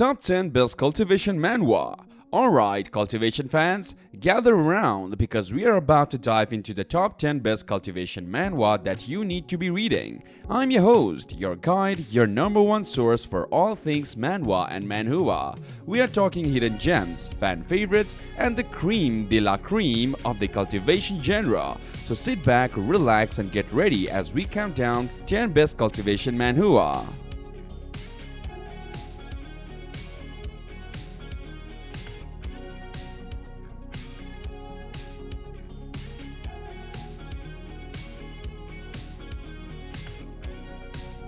Top 10 Best Cultivation Manhwa. Alright, cultivation fans, gather around because we are about to dive into the top 10 best cultivation manhwa that you need to be reading. I'm your host, your guide, your number one source for all things manhwa and manhua. We are talking hidden gems, fan favorites, and the cream de la cream of the cultivation genre. So sit back, relax, and get ready as we count down 10 best cultivation manhwa.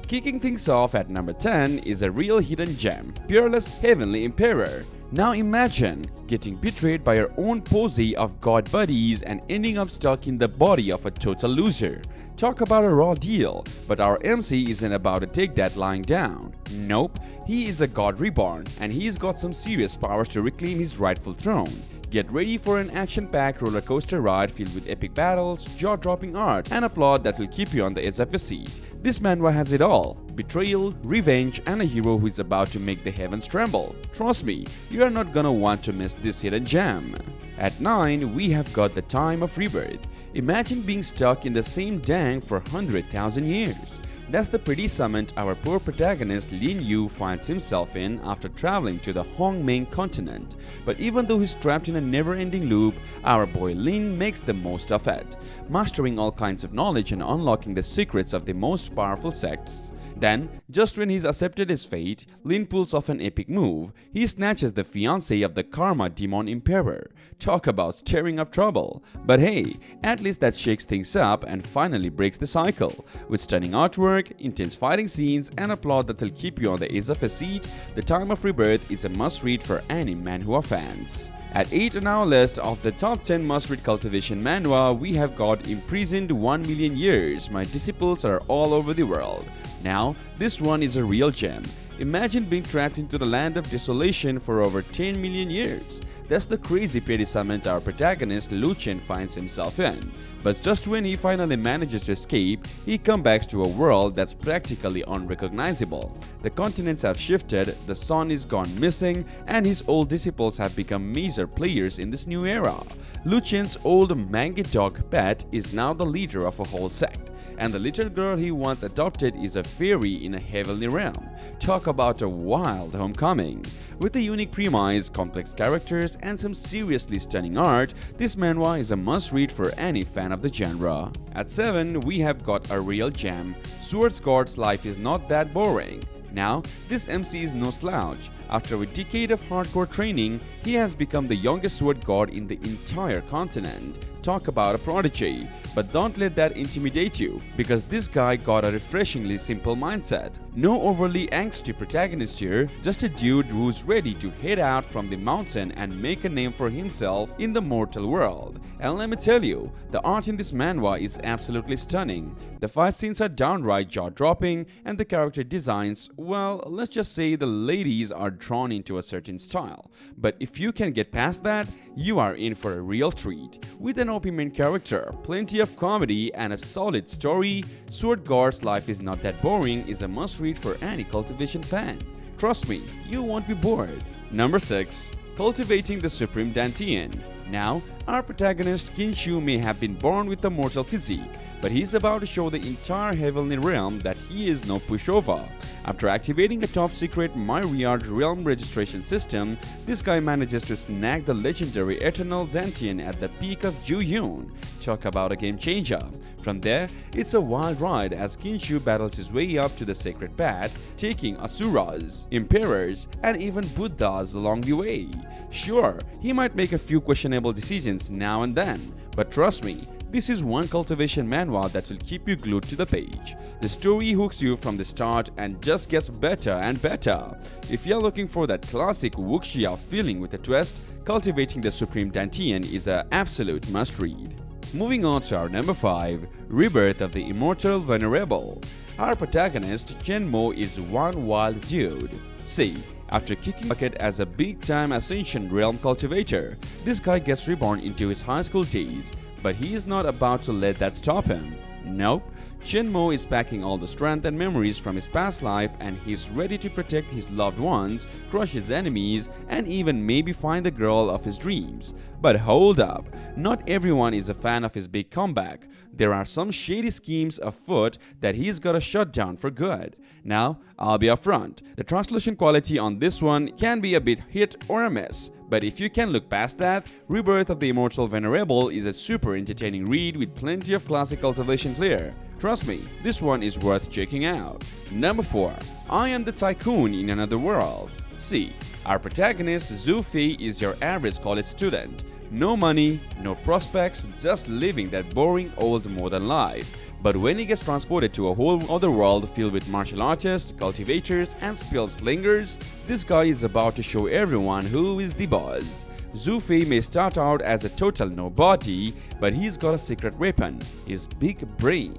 Kicking things off at number 10 is a real hidden gem, Peerless Heavenly Emperor. Now imagine getting betrayed by your own posy of god buddies and ending up stuck in the body of a total loser. Talk about a raw deal, but our MC isn't about to take that lying down. Nope, he is a god reborn and he's got some serious powers to reclaim his rightful throne. Get ready for an action-packed rollercoaster ride filled with epic battles, jaw-dropping art, and a plot that will keep you on the edge of your seat. This manhwa has it all: betrayal, revenge, and a hero who is about to make the heavens tremble. Trust me, you are not gonna want to miss this hidden gem. At 9, we have got the Time of Rebirth. Imagine being stuck in the same dang for 100,000 years. That's the predicament our poor protagonist Lin Yu finds himself in after traveling to the Hongmeng continent. But even though he's trapped in a never-ending loop, our boy Lin makes the most of it, mastering all kinds of knowledge and unlocking the secrets of the most powerful sects. Then, just when he's accepted his fate, Lin pulls off an epic move. He snatches the fiancée of the Karma Demon Emperor. Talk about stirring up trouble. But hey, at least that shakes things up and finally breaks the cycle. With stunning artwork, intense fighting scenes, and a plot that'll keep you on the edge of a seat, The Time of Rebirth is a must-read for any manhwa fans. At 8 on our list of the top 10 must-read cultivation manhwa, we have got Imprisoned 1 Million Years. My disciples are all over the world. Now, this one is a real gem. Imagine being trapped into the land of desolation for over 10 million years. That's the crazy predicament our protagonist Lu Chen finds himself in. But just when he finally manages to escape, he comes back to a world that's practically unrecognizable. The continents have shifted, the sun is gone missing, and his old disciples have become major players in this new era. Lu Chen's old manga dog pet is now the leader of a whole sect, and the little girl he once adopted is a fairy in a heavenly realm. Talk about a wild homecoming. With a unique premise, complex characters, and some seriously stunning art, this manhwa is a must-read for any fan of the genre. At 7, we have got a real gem, Sword God's Life is Not That Boring. Now, this MC is no slouch. After a decade of hardcore training, he has become the youngest sword god in the entire continent. Talk about a prodigy. But don't let that intimidate you, because this guy got a refreshingly simple mindset. No overly angsty protagonist here, just a dude who's ready to head out from the mountain and make a name for himself in the mortal world. And let me tell you, the art in this manhwa is absolutely stunning. The fight scenes are downright jaw-dropping, and the character designs, well, let's just say the ladies are drawn into a certain style. But if you can get past that, you are in for a real treat. With an OP main character, plenty of comedy, and a solid story, Sword God's Life is Not That Boring is a must-read for any cultivation fan. Trust me, you won't be bored. Number 6. Cultivating the Supreme Dantian. Now, our protagonist Kinshu may have been born with a mortal physique, but he's about to show the entire heavenly realm that he is no pushover. After activating a top-secret Myriad realm registration system, this guy manages to snag the legendary Eternal Dantian at the peak of Ju-Yun. Talk about a game changer. From there, it's a wild ride as Kinshu battles his way up to the sacred path, taking Asuras, Emperors, and even Buddhas along the way. Sure, he might make a few questionable decisions now and then, but trust me, this is one cultivation manhwa that will keep you glued to the page. The story hooks you from the start and just gets better and better. If you're looking for that classic wuxia feeling with a twist, Cultivating the Supreme Dantian is an absolute must-read. Moving on to our number 5, Rebirth of the Immortal Venerable. Our protagonist, Chenmo, is one wild dude. See, after kicking bucket as a big-time Ascension Realm cultivator, this guy gets reborn into his high school days, but he is not about to let that stop him. Nope. Shenmue is packing all the strength and memories from his past life, and he's ready to protect his loved ones, crush his enemies, and even maybe find the girl of his dreams. But hold up, not everyone is a fan of his big comeback. There are some shady schemes afoot that he's gotta shut down for good. Now, I'll be upfront, the translation quality on this one can be a bit hit or a miss. But if you can look past that, Rebirth of the Immortal Venerable is a super entertaining read with plenty of classic cultivation flair. Trust me, this one is worth checking out. Number 4. I am the Tycoon in Another World. See, our protagonist Zhu Fei is your average college student. No money, no prospects, just living that boring old modern life. But when he gets transported to a whole other world filled with martial artists, cultivators, and spell slingers, this guy is about to show everyone who is the boss. Zhu Fei may start out as a total nobody, but he's got a secret weapon, his big brain.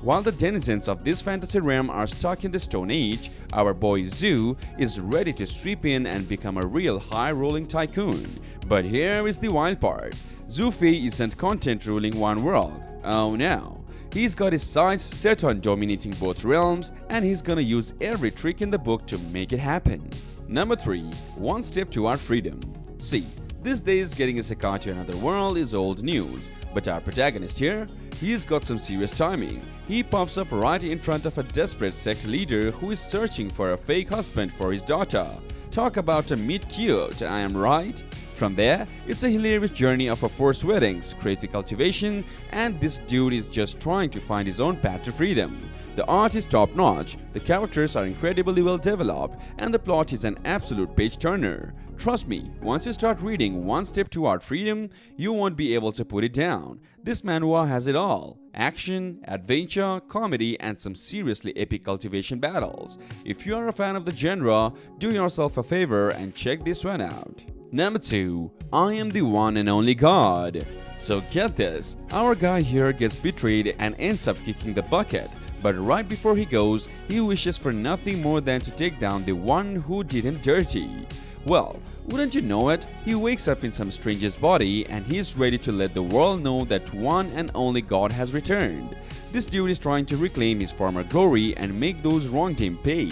While the denizens of this fantasy realm are stuck in the Stone Age, our boy Zhu is ready to sweep in and become a real high-rolling tycoon. But here is the wild part. Zhu Fei isn't content ruling one world. Oh no. He's got his sights set on dominating both realms, and he's gonna use every trick in the book to make it happen. Number 3. One step toward freedom. See, these days getting isekai to another world is old news, but our protagonist here, he's got some serious timing. He pops up right in front of a desperate sect leader who is searching for a fake husband for his daughter. Talk about a meet cute, I am right? From there, it's a hilarious journey of a forced weddings, crazy cultivation, and this dude is just trying to find his own path to freedom. The art is top-notch, the characters are incredibly well developed, and the plot is an absolute page-turner. Trust me, once you start reading One Step Toward Freedom, you won't be able to put it down. This manhwa has it all: action, adventure, comedy, and some seriously epic cultivation battles. If you are a fan of the genre, do yourself a favor and check this one out. Number 2. I am the one and only God. So get this, our guy here gets betrayed and ends up kicking the bucket. But right before he goes, he wishes for nothing more than to take down the one who did him dirty. Well, wouldn't you know it, he wakes up in some stranger's body and he's ready to let the world know that one and only God has returned. This dude is trying to reclaim his former glory and make those wronged him pay.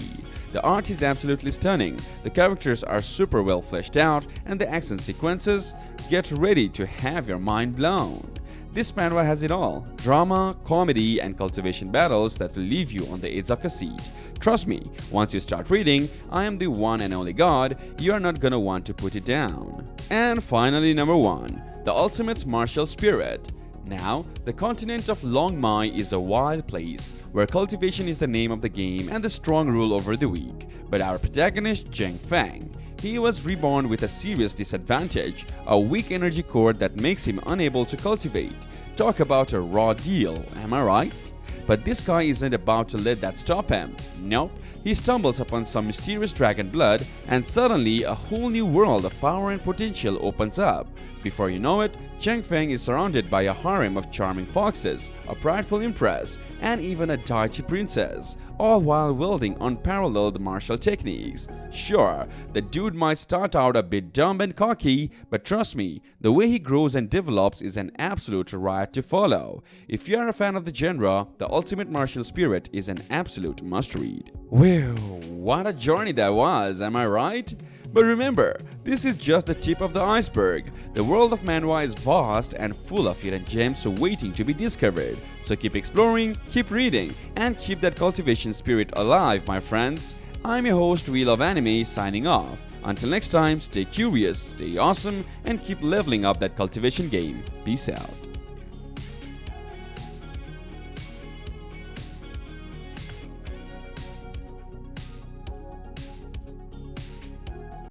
The art is absolutely stunning, the characters are super well fleshed out, and the action sequences, get ready to have your mind blown. This manhwa has it all: drama, comedy, and cultivation battles that will leave you on the edge of your seat. Trust me, once you start reading I Am the One and Only God, you are not gonna want to put it down. And finally, number 1. The Ultimate Martial Spirit. Now, the continent of Long Mai is a wild place, where cultivation is the name of the game and the strong rule over the weak. But our protagonist, Zheng Fang, he was reborn with a serious disadvantage, a weak energy core that makes him unable to cultivate. Talk about a raw deal, am I right? But this guy isn't about to let that stop him. Nope, he stumbles upon some mysterious dragon blood, and suddenly a whole new world of power and potential opens up. Before you know it, Zheng Feng is surrounded by a harem of charming foxes, a prideful empress, and even a Daichi princess, all while wielding unparalleled martial techniques. Sure, the dude might start out a bit dumb and cocky, but trust me, the way he grows and develops is an absolute riot to follow. If you are a fan of the genre, The Ultimate Martial Spirit is an absolute must-read. Whew, what a journey that was, am I right? But remember, this is just the tip of the iceberg. The world of manhwa is vast and full of hidden gems waiting to be discovered. So keep exploring, keep reading, and keep that cultivation spirit alive, my friends. I'm your host, Wheel of Anime, signing off. Until next time, stay curious, stay awesome, and keep leveling up that cultivation game. Peace out.